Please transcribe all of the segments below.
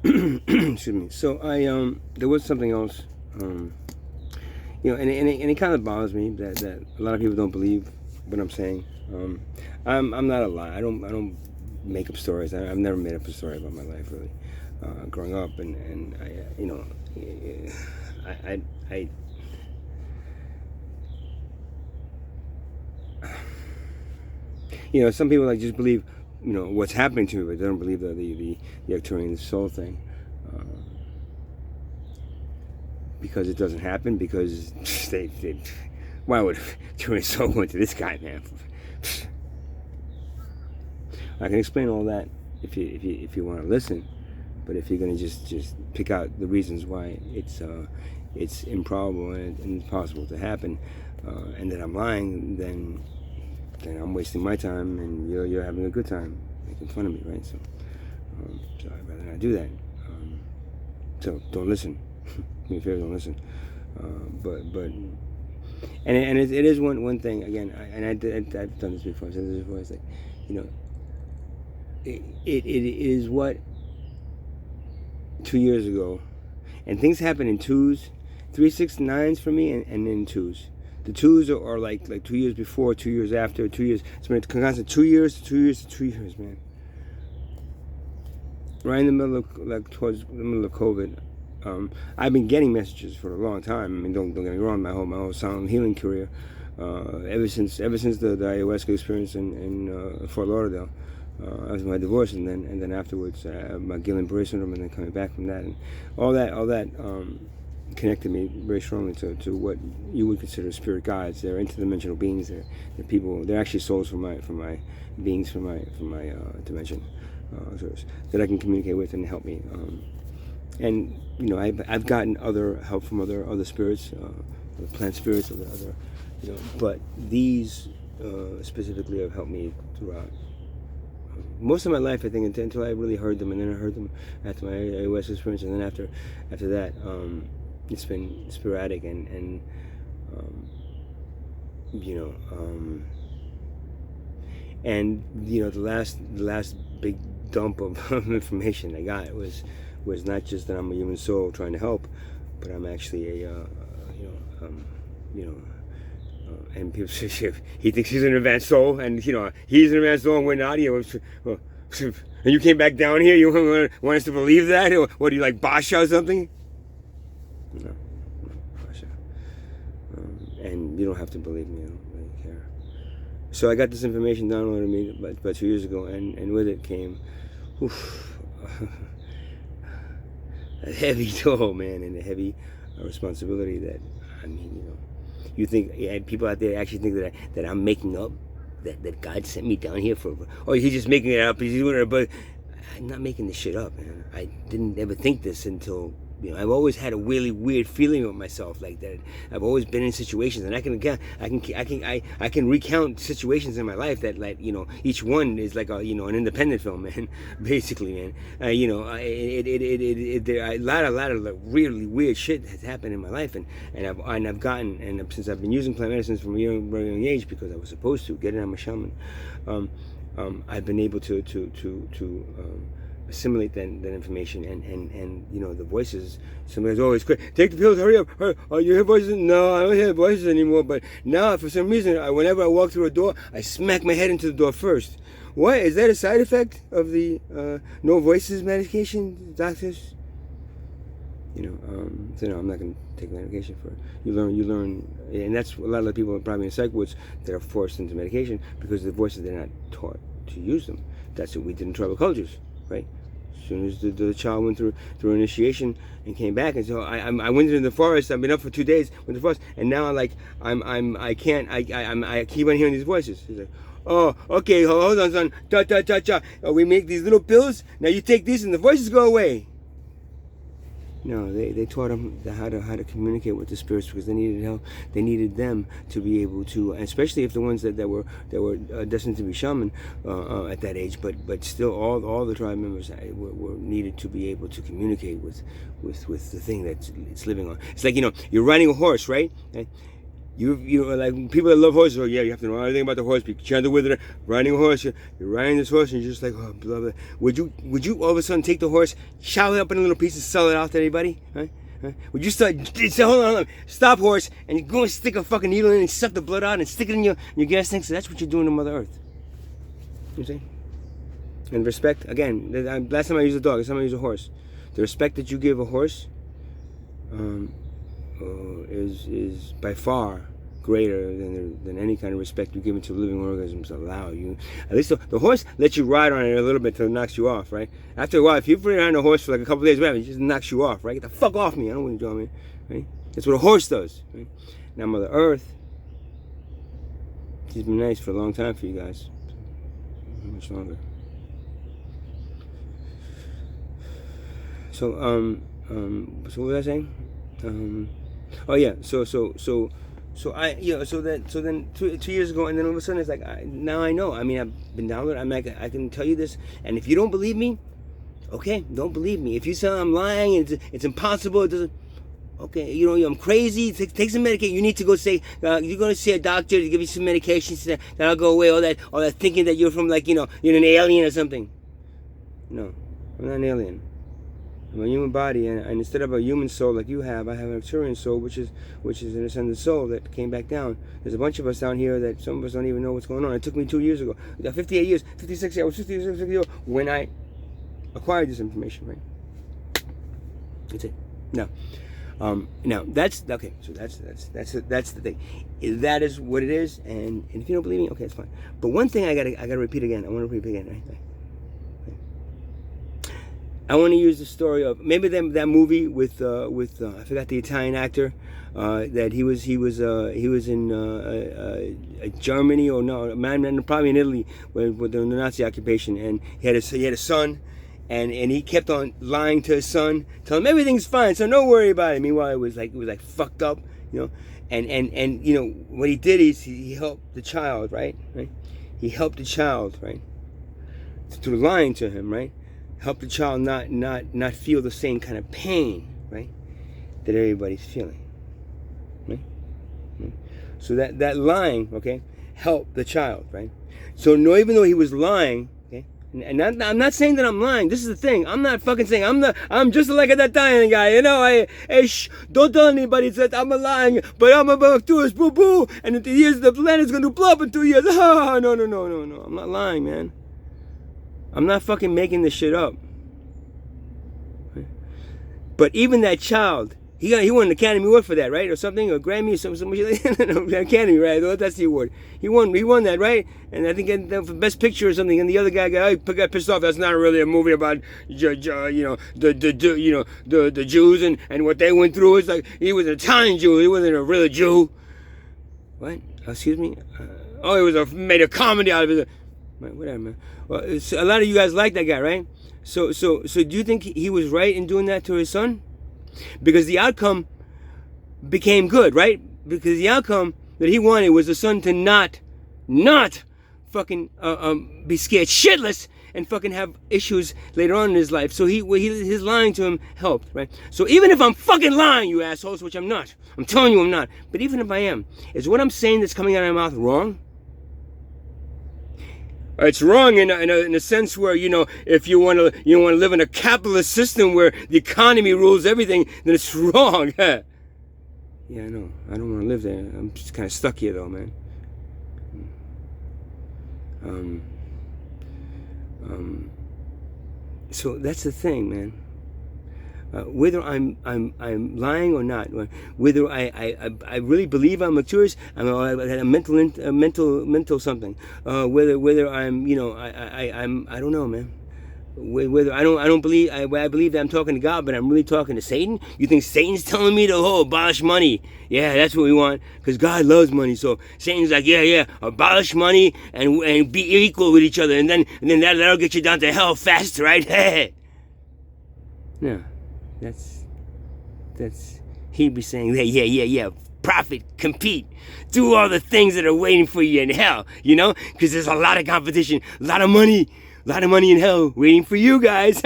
Excuse me. So there was something else, and it kind of bothers me that a lot of people don't believe what I'm saying. I'm not a lie. I don't make up stories. I've never made up a story about my life really. Growing up, and I some people like just believe what's happening to me, but they don't believe the Arcturian soul thing. Uh, because it doesn't happen, because they why would Arcturian soul go into this guy, man? I can explain all that if you want to listen, but if you're gonna just pick out the reasons why it's improbable and impossible to happen, and that I'm lying, then I'm wasting my time, and you're having a good time making fun of me, right? So I'd rather not do that. So don't listen. Do me a favor, don't listen. But it is one thing again. I've done this before. I said this before. It's like, it is what 2 years ago, and things happen in twos, 3, 6, 9s for me, and in twos. The twos are like 2 years before, 2 years after, 2 years. It's been a constant 2 years to 2 years to 2 years, man. Right in the middle of towards the middle of COVID, I've been getting messages for a long time. I mean, don't get me wrong. My whole sound healing career, ever since the ayahuasca experience in Fort Lauderdale. After my divorce, and then afterwards, my Guillain-Barré syndrome, and then coming back from that, and all that connected me very strongly to what you would consider spirit guides. They're interdimensional beings. They're people. They're actually souls from my beings from my dimension, that I can communicate with and help me. And I've gotten other help from other spirits, plant spirits, other but these specifically have helped me throughout most of my life, I think, until I really heard them, and then I heard them after my ayahuasca experience, and then after that, it's been sporadic, and the last big dump of information I got was not just that I'm a human soul trying to help, but I'm actually and people say he thinks he's an advanced soul, and he's an advanced soul, and we're not. And you came back down here. You want us to believe that? Or what, do you like Basha or something? No, Basha. And you don't have to believe me. I don't really care. So I got this information downloaded to me about 2 years ago, and with it came a heavy toll, man, and a heavy responsibility that, you think, people out there actually think that I'm making up, that God sent me down here he's just making it up, he's doing it, but I'm not making this shit up, man. I didn't ever think this until, I've always had a really weird feeling of myself like that. I've always been in situations, and I can recount situations in my life that, like, each one is like an independent film, man. Basically, man. A lot of like really weird shit has happened in my life, and I've gotten, and since I've been using plant medicines from a very young age, because I was supposed to get it. I'm a shaman. I've been able to assimilate that information, and the voices. Somebody's always quick, take the pills, hurry up. You hear voices? No, I don't hear voices anymore, but now for some reason, whenever I walk through a door, I smack my head into the door first. What, is that a side effect of the no voices medication, doctors? So no, I'm not going to take medication for it. You learn, and that's a lot of the people probably in psych wards that are forced into medication because the voices, they're not taught to use them. That's what we did in tribal cultures, right? As soon as the child went through initiation and came back, and so I went into the forest. I've been up for 2 days with the forest, and now I keep on hearing these voices. He's like, oh, okay, hold on, son. Ta ta ta ta. We make these little pills. Now you take this, and the voices go away. No, they taught them how to communicate with the spirits, because they needed help. They needed them to be able to, especially if the ones that were destined to be shaman at that age. But still, all the tribe members were needed to be able to communicate with the thing that it's living on. It's like, you're riding a horse, right? You know, like people that love horses. Oh yeah, you have to know everything about the horse. Be gentle with it. Riding a horse, you're riding this horse, and you're just like, oh, beloved. Would you all of a sudden take the horse, chop it up in little pieces, sell it out to anybody? Huh? Would you say, hold on, stop, horse, and you go and stick a fucking needle in and suck the blood out and stick it in your gas tank? So that's what you're doing to Mother Earth. You see? And respect, again, last time I used a dog, this time I use a horse. The respect that you give a horse is by far greater than any kind of respect you give into living organisms allow you. At least the horse lets you ride on it a little bit till it knocks you off, right? After a while, if you put it on a horse for like a couple of days, whatever, it just knocks you off, right? Get the fuck off me! I don't want you to do me, right? That's what a horse does. Right? Now, Mother Earth, she's been nice for a long time for you guys. How much longer? So what was I saying? Oh yeah, so then 2 years ago, and then all of a sudden it's like now I know. I mean, I've been downloaded. I can tell you this, and if you don't believe me, okay, don't believe me. If you say I'm lying, it's impossible. It doesn't. Okay, you know I'm crazy. Take some medication. You need to go say you're going to see a doctor to give you some medications that'll go away. All that thinking that you're from like you're an alien or something. No, I'm not an alien. I'm a human body, and instead of a human soul like you have, I have an Arcturian soul, which is an ascended soul that came back down. There's a bunch of us down here that some of us don't even know what's going on. It took me 2 years ago, 58 years, 56 years. I was 56 years old when I acquired this information, right? That's it. Now that's okay. So that's the thing. That is what it is, and if you don't believe me, okay, it's fine. But one thing I gotta repeat again. I want to repeat again, right? I want to use the story of maybe that movie with I forgot the Italian actor that he was in Germany or no, probably in Italy with the Nazi occupation, and he had a son, and he kept on lying to his son, telling him everything's fine, so don't worry about it. Meanwhile, it was like fucked up, and you know what he did is he helped the child, right? He helped the child, right, through lying to him, right? Help the child not feel the same kind of pain, right, that everybody's feeling, right? So that lying, okay, helped the child, right? So no, even though he was lying, okay, and I'm not saying that I'm lying. This is the thing. I'm not fucking saying I'm just like that Italian guy, don't tell anybody that I'm lying, but I'm about to do this, boo boo, and in 2 years the planet's gonna blow up in 2 years. Oh, no, I'm not lying, man. I'm not fucking making this shit up. But even that child, he won an Academy Award for that, right? Or something, or Grammy, or something. No, Academy, right? That's the award. He won that, right? And I think for Best Picture or something. And the other guy got pissed off. That's not really a movie about the Jews and what they went through. It's like he was an Italian Jew. He wasn't a real Jew. What? Excuse me? It was made a comedy out of it. Whatever, man. Well, a lot of you guys like that guy, right? So do you think he was right in doing that to his son? Because the outcome became good, right? Because the outcome that he wanted was the son to not fucking be scared shitless and fucking have issues later on in his life. So his lying to him helped, right? So even if I'm fucking lying, you assholes, which I'm not, I'm telling you I'm not. But even if I am, is what I'm saying that's coming out of my mouth wrong? It's wrong in a sense where, if you want to live in a capitalist system where the economy rules everything, then it's wrong. Yeah, I know. I don't want to live there. I'm just kind of stuck here, though, man. So that's the thing, man. Whether I'm lying or not, whether I really believe I'm curious, I had a mental something. Whether I'm I don't know, man. Whether I believe I believe that I'm talking to God, but I'm really talking to Satan. You think Satan's telling me to abolish money? Yeah, that's what we want, because God loves money. So Satan's like, yeah, abolish money and be equal with each other, and then that'll get you down to hell fast, right? No. That's he'd be saying that, yeah, profit, compete, do all the things that are waiting for you in hell, because there's a lot of competition, a lot of money, A lot of money in hell waiting for you guys.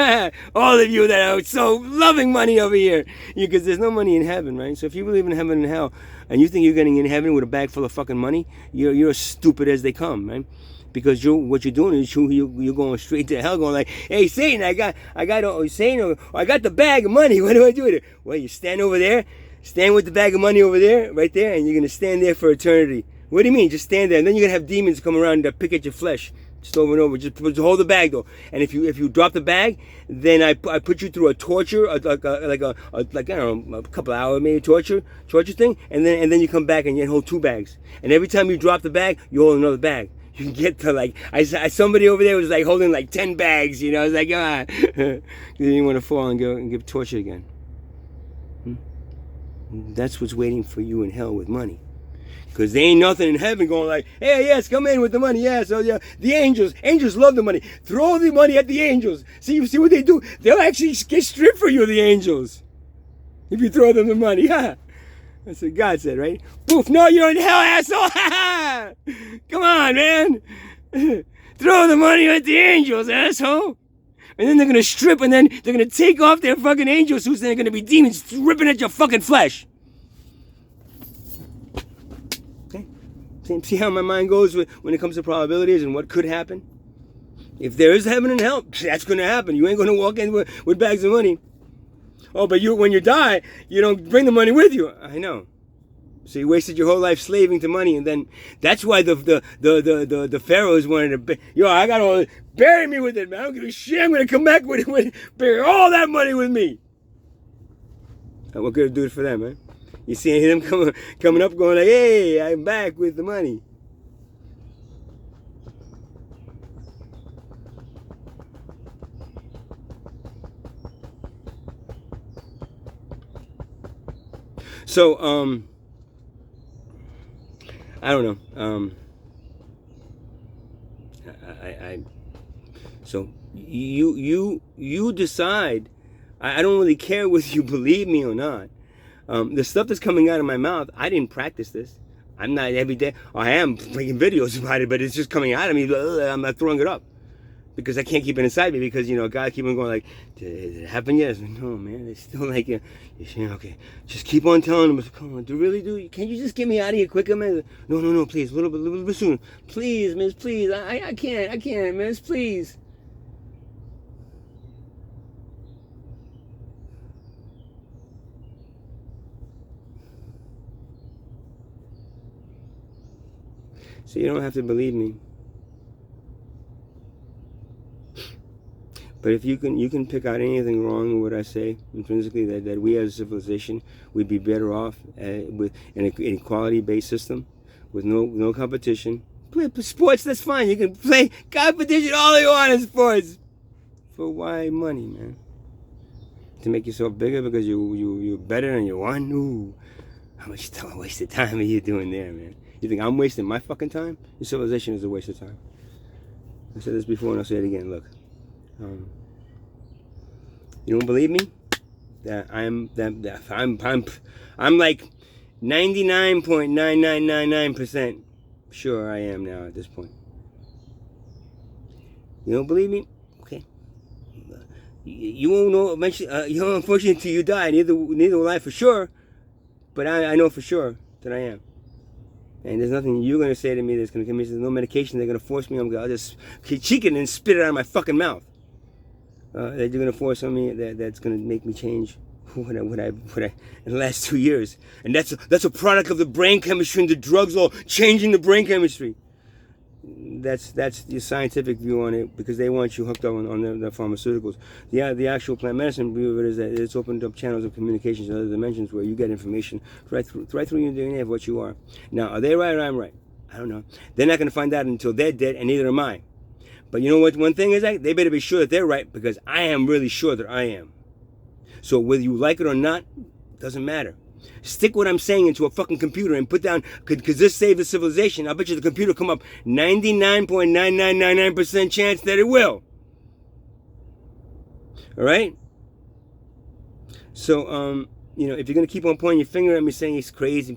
All of you that are so loving money over here. Because there's no money in heaven, right? So if you believe in heaven and hell, and you think you're getting in heaven with a bag full of fucking money, you're as stupid as they come, right? Because what you're doing is you're going straight to hell, going like, hey, Satan, I got Satan, I got the bag of money. What do I do with it? Well, you stand over there, stand with the bag of money over there, right there, and you're going to stand there for eternity. What do you mean? Just stand there, and then you're going to have demons come around that pick at your flesh. Just over and over. Just hold the bag though. And if you drop the bag, then I put you through a torture, like I don't know, a couple hour maybe torture thing, and then you come back and you hold 2 bags. And every time you drop the bag, you hold another bag. You can get to like somebody over there was like holding like 10 bags. You know, it's like ah, you didn't want to fall and go and get tortured again. That's what's waiting for you in hell with money. Because there ain't nothing in heaven going like, hey, yes, come in with the money. Yeah, so yeah, the angels love the money. Throw the money at the angels. See what they do? They'll actually get stripped for you, the angels. If you throw them the money. That's what God said, right? Poof, no, you're in hell, asshole. Come on, man. Throw the money at the angels, asshole. And then they're going to strip, and then they're going to take off their fucking angel suits, and they're going to be demons ripping at your fucking flesh. See how my mind goes when it comes to probabilities and what could happen? If there is heaven and hell, that's going to happen. You ain't going to walk in with bags of money. Oh, but when you die, you don't bring the money with you. I know. So you wasted your whole life slaving to money, and then that's why the pharaohs wanted to. I got all bury me with it, man. I don't give a shit. I'm going to come back with bury all that money with me. And what could it do for them, man? You see them coming up going like, hey, I'm back with the money. So, I don't know. So you decide. I don't really care whether you believe me or not. The stuff that's coming out of my mouth, I didn't practice this. I'm not every day. I am making videos about it, but it's just coming out of me. I'm not throwing it up because I can't keep it inside me because, God keep on going like, did it happen yet? Like, no, man. It's still like, okay, just keep on telling them. Come on, can't you just get me out of here quicker, man? No, please, a little bit sooner. Please, miss, please. I can't, miss, please. So you don't have to believe me. But if you can pick out anything wrong in what I say intrinsically, that we as a civilization would be better off with an equality-based system with no competition. Play sports, that's fine. You can play competition all you want in sports. For why money, man? To make yourself bigger because you're better and you won? Ooh, how much wasted time are you doing there, man? You think I'm wasting my fucking time? Your civilization is a waste of time. I said this before and I'll say it again. Look, you don't believe me? That I'm like 99.9999% sure I am now at this point. You don't believe me? Okay. You won't know eventually. Unfortunately, until you die, neither will I for sure. But I know for sure that I am. And there's nothing you're going to say to me that's going to give me. There's no medication they're going to force me. I'll just cheek it and spit it out of my fucking mouth. That you're going to force on me that's going to make me change what I in the last 2 years. And that's a product of the brain chemistry and the drugs all changing the brain chemistry. That's the scientific view on it because they want you hooked up on the pharmaceuticals. The actual plant medicine view of it is that it's opened up channels of communications in other dimensions where you get information right through your DNA of what you are. Now, are they right or I'm right? I don't know. They're not going to find out until they're dead, and neither am I. But you know what? One thing is that they better be sure that they're right because I am really sure that I am. So whether you like it or not, doesn't matter. Stick what I'm saying into a fucking computer and put down, because this saved the civilization. I bet you the computer will come up 99.9999% chance that it will. All right? So, if you're going to keep on pointing your finger at me saying it's crazy,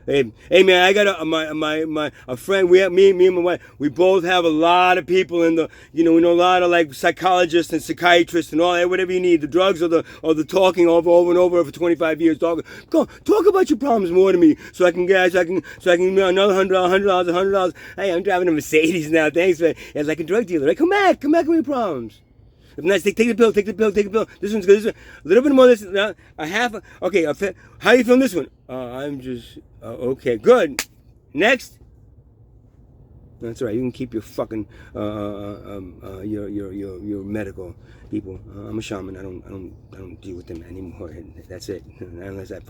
Hey man, I got a friend. We have me and my wife. We both have a lot of people in the, we know a lot of like psychologists and psychiatrists and all that. Whatever you need, the drugs or the talking over and over for 25 years. Go talk about your problems more to me, so I can get so I can another $100. Hey, I'm driving a Mercedes now. Thanks, man. It's like a drug dealer. Right? Come back with your problems. If not, take the pill, take the pill, take the pill. This one's good. This one, a little bit more. This, a half. Okay, how are you feeling this one? I'm just okay. Good. Next. That's all right. You can keep your fucking your medical people. I'm a shaman. I don't deal with them anymore. That's it. Unless I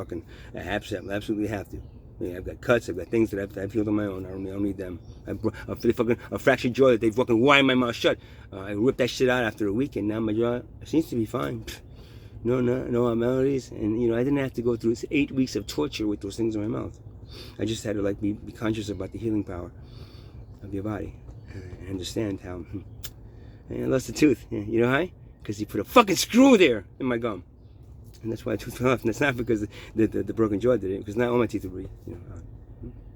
absolutely have to. Yeah, I've got cuts. I've got things that I've healed on my own. I don't need them. A fractured jaw that they fucking wired my mouth shut. I ripped that shit out after a week, and now my jaw seems to be fine. No abnormalities, and I didn't have to go through 8 weeks of torture with those things in my mouth. I just had to like be conscious about the healing power of your body and understand how. I lost a tooth. You know why? Because he put a fucking screw there in my gum. And that's why I tooth fell off. And that's not because the broken jaw did it. Because not all my teeth are bleeding.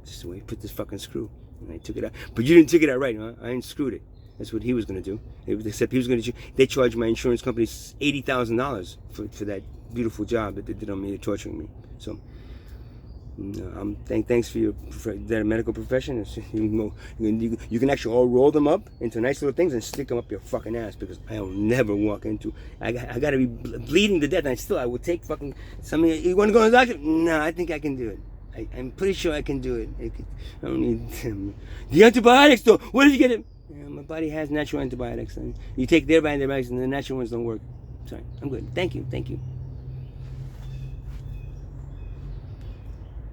Just the way he put this fucking screw. And I took it out. But you didn't take it out right, huh? I unscrewed it. That's what he was going to do. Except he was going to. They charged my insurance company $80,000 for that beautiful job that they did on me, torturing me. So, thanks for your medical profession. You can actually all roll them up into nice little things and stick them up your fucking ass, because I'll never walk into. I got to be bleeding to death, and I would take fucking something. You want to go to the doctor? No, I think I can do it. I'm pretty sure I can do it. I don't need the antibiotics though. Where did you get it? My body has natural antibiotics. And you take their antibiotics, and the natural ones don't work. Sorry, I'm good. Thank you.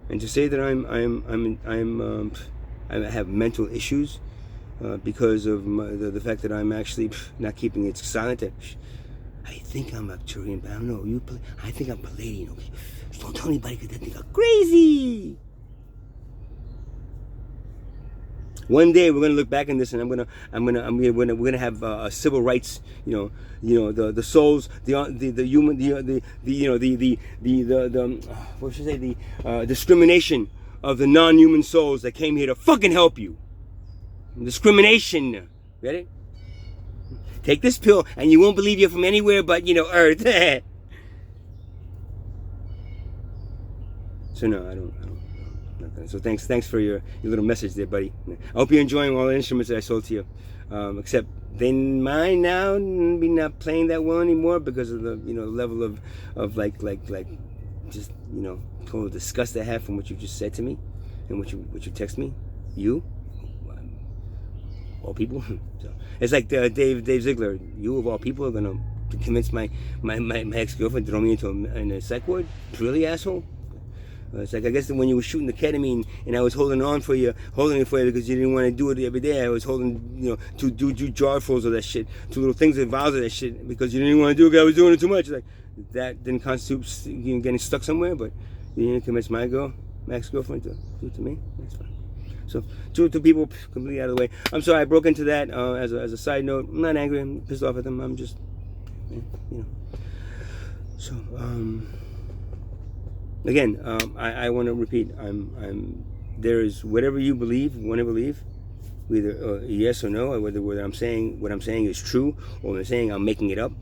And to say that I have mental issues because of the fact that I'm actually not keeping it silent. I think I'm Arcturian, but I don't know. I think I'm Palladian. Okay? Just don't tell anybody, because they think I'm crazy. One day we're gonna look back on this, and we're gonna have civil rights. The souls, the human, what should I say, the discrimination of the non-human souls that came here to fucking help you. Discrimination. Get it? Take this pill, and you won't believe you're from anywhere but Earth. So no, I don't. So thanks for your little message there, buddy. I hope you're enjoying all the instruments that I sold to you. Except they might now be not playing that well anymore because of the level of like just total disgust I have from what you just said to me and what you text me. You, all people. So it's like Dave Ziegler. You of all people are gonna convince my ex-girlfriend to throw me into a psych ward? Really, asshole? It's like, I guess when you were shooting the ketamine and I was holding it for you because you didn't want to do it every day. I was holding, two jarfuls of that shit, 2 little things and vials of that shit because you didn't want to do it. I was doing it too much. Like, that didn't constitute getting stuck somewhere, but you didn't convince my ex-girlfriend to do it to me. That's fine. So, two people completely out of the way. I'm sorry I broke into that as a side note. I'm not angry. I'm pissed off at them. I'm just, So, again, I want to repeat. There is whatever you want to believe, either yes or no, or whether what I'm saying is true, or I'm saying I'm making it up.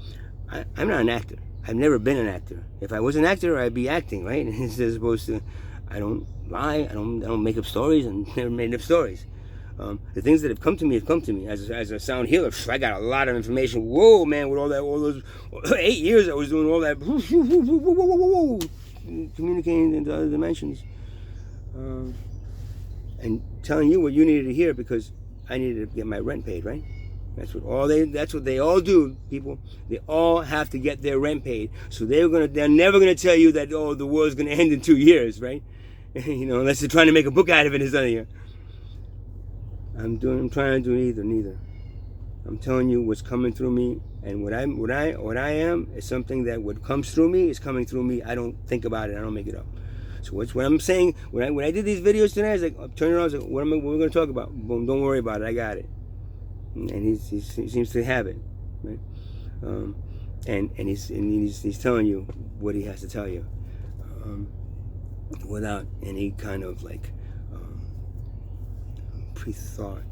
I'm not an actor. I've never been an actor. If I was an actor, I'd be acting, right? As opposed to, I don't lie. I don't make up stories, and never made up stories. The things that have come to me as a sound healer. I got a lot of information. Whoa, man! With all those 8 years, I was doing all that. Communicating into other dimensions, and telling you what you needed to hear because I needed to get my rent paid, right? That's what they all do, people. They all have to get their rent paid. So they're never gonna tell you that the world's gonna end in 2 years, right? Unless they're trying to make a book out of it or something. I'm trying to do neither. I'm telling you what's coming through me, and what I am is something that what comes through me is coming through me. I don't think about it. I don't make it up. So what I'm saying when I did these videos tonight, I was like, I'm turning around, I was like, what are we going to talk about? Boom, don't worry about it. I got it. And he seems to have it, right? And he's telling you what he has to tell you. without any kind of like pre-thought.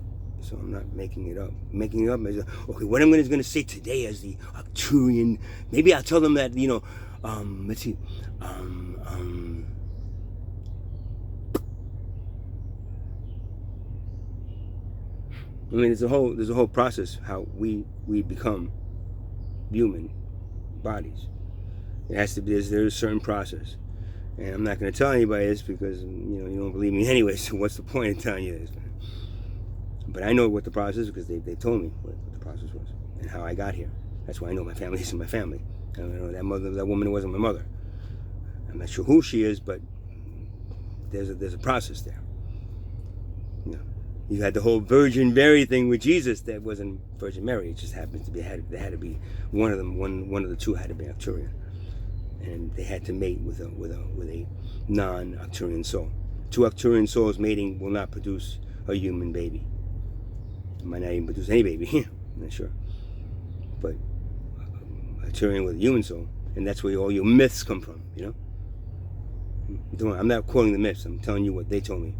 So I'm not making it up. Making it up is, okay, what I'm going to say today as the Arcturian. Maybe I'll tell them that, let's see. I mean, there's a whole process how we become human bodies. It has to be, there's a certain process. And I'm not going to tell anybody this because, you don't believe me anyway, so what's the point of telling you this? But I know what the process is because they told me what the process was and how I got here. That's why I know my family isn't my family. I don't know that woman wasn't my mother. I'm not sure who she is, but there's a process there. You had the whole Virgin Mary thing with Jesus that wasn't Virgin Mary. It just happens to be there had to be one of them. One of the two had to be Arcturian, and they had to mate with a non-Arcturian soul. Two Arcturian souls mating will not produce a human baby. It might not even produce any baby. I'm not sure, but Arcturian with a human soul, and that's where all your myths come from. I'm not quoting the myths. I'm telling you what they told me.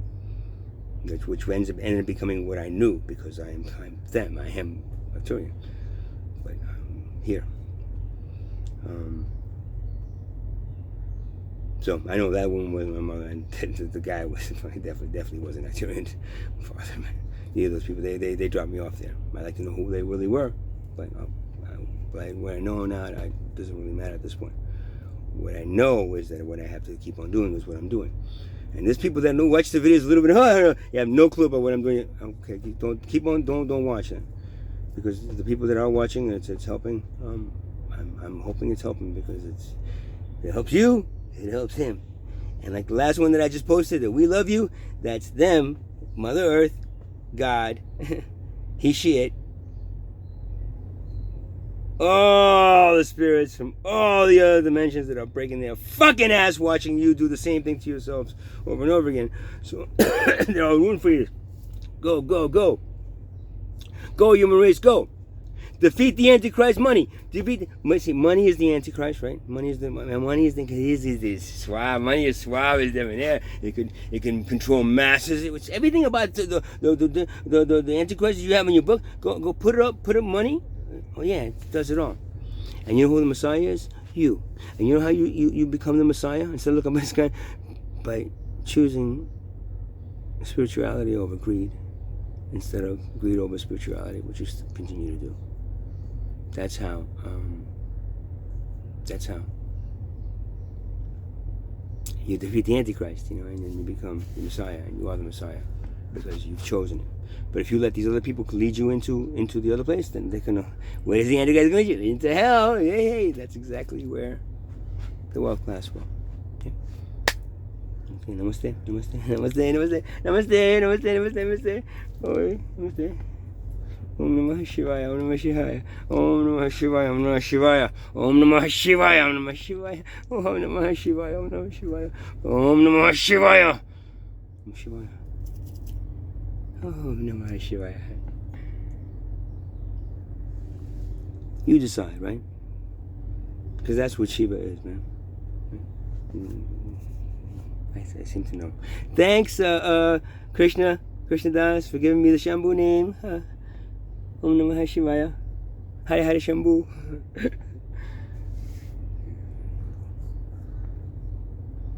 Which ended up becoming what I knew because I'm them. I am Arcturian, but I'm here. So I know that woman wasn't my mother, and the guy was definitely wasn't Arcturian father. Either of those people, they dropped me off there. I'd like to know who they really were, but what I know now, it doesn't really matter at this point. What I know is that what I have to keep on doing is what I'm doing. And there's people that watch the videos a little bit. You have no clue about what I'm doing. Okay, don't watch it, because the people that are watching, it's helping. I'm hoping it's helping because it helps you, it helps him. And like the last one that I just posted, that we love you. That's them, Mother Earth, God, he, she, it. All the spirits from all the other dimensions that are breaking their fucking ass watching you do the same thing to yourselves over and over again. So they're all rooting for you. Go, go, go. Go, human race, go. Defeat the Antichrist. Money. Money is the Antichrist, right? Money is the suave. Money is suave. Is there. It can control masses. It's everything about the Antichrist you have in your book. Go put it up. Put up money. Oh yeah, it does it all. And you know who the Messiah is? You. And you know how you become the Messiah? Instead of looking at this guy, by choosing spirituality over greed, instead of greed over spirituality, which you continue to do. That's how. You defeat the Antichrist, and then you become the Messiah, and you are the Messiah because you've chosen it. But if you let these other people lead you into the other place, then they're gonna. Where is the Antichrist going to lead you? Into hell. Hey, that's exactly where the wealth class will. Okay. Namaste. Namaste. Om Namah Shivaya. Om Namah Shivaya. Om Namah Shivaya. Om Namah Shivaya. Om Namah Shivaya. Om Namah Shivaya. Om Namah Shivaya. Om Namah Shivaya. Om Namah Shivaya. Om Shivaya. Oh, Namah Shivaya. You decide, right? Because that's what Shiva is, man. I seem to know. Thanks, Krishna Das, for giving me the Shambhu name. Om Namah Shivaya. Hare Hare Shambhu.